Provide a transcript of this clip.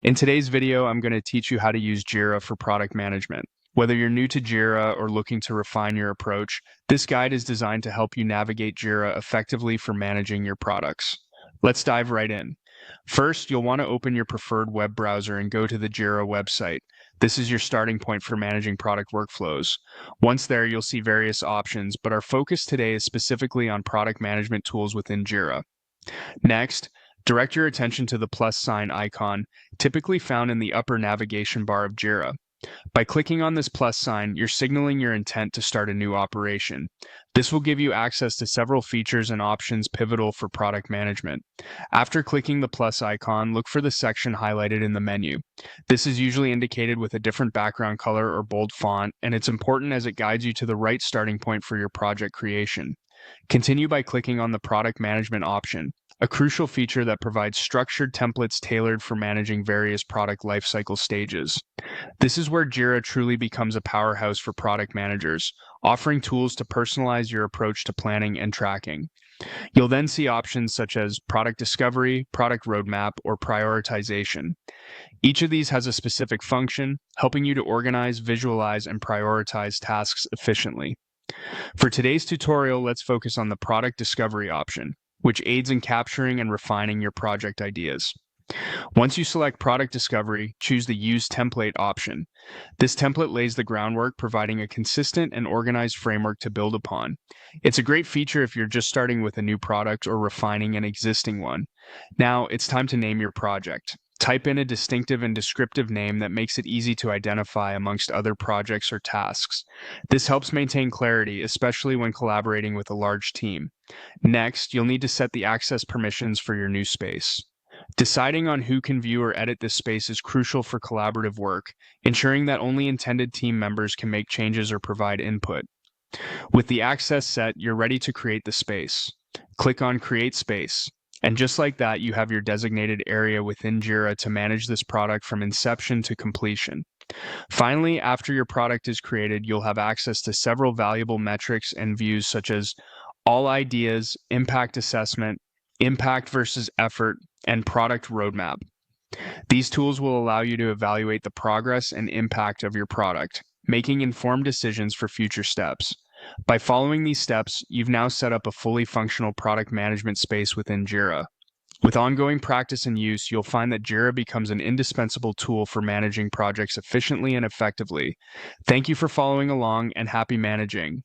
In today's video, I'm going to teach you how to use Jira for product management. Whether you're new to Jira or looking to refine your approach, this guide is designed to help you navigate Jira effectively for managing your products. Let's dive right in. First, you'll want to open your preferred web browser and go to the Jira website. This is your starting point for managing product workflows. Once there, you'll see various options, but our focus today is specifically on product management tools within Jira. Next, direct your attention to the plus sign icon, typically found in the upper navigation bar of Jira. By clicking on this plus sign, you're signaling your intent to start a new operation. This will give you access to several features and options pivotal for product management. After clicking the plus icon, look for the section highlighted in the menu. This is usually indicated with a different background color or bold font, and it's important as it guides you to the right starting point for your project creation. Continue by clicking on the product management option, a crucial feature that provides structured templates tailored for managing various product lifecycle stages. This is where Jira truly becomes a powerhouse for product managers, offering tools to personalize your approach to planning and tracking. You'll then see options such as product discovery, product roadmap, or prioritization. Each of these has a specific function, helping you to organize, visualize, and prioritize tasks efficiently. For today's tutorial, let's focus on the product discovery option, which aids in capturing and refining your project ideas. Once you select product discovery, choose the Use Template option. This template lays the groundwork, providing a consistent and organized framework to build upon. It's a great feature if you're just starting with a new product or refining an existing one. Now, it's time to name your project. Type in a distinctive and descriptive name that makes it easy to identify amongst other projects or tasks. This helps maintain clarity, especially when collaborating with a large team. Next, you'll need to set the access permissions for your new space. Deciding on who can view or edit this space is crucial for collaborative work, ensuring that only intended team members can make changes or provide input. With the access set, you're ready to create the space. Click on Create Space. And just like that, you have your designated area within Jira to manage this product from inception to completion. Finally, after your product is created, you'll have access to several valuable metrics and views such as all ideas, impact assessment, impact versus effort, and product roadmap. These tools will allow you to evaluate the progress and impact of your product, making informed decisions for future steps. By following these steps, you've now set up a fully functional product management space within Jira. With ongoing practice and use, you'll find that Jira becomes an indispensable tool for managing projects efficiently and effectively. Thank you for following along, and happy managing.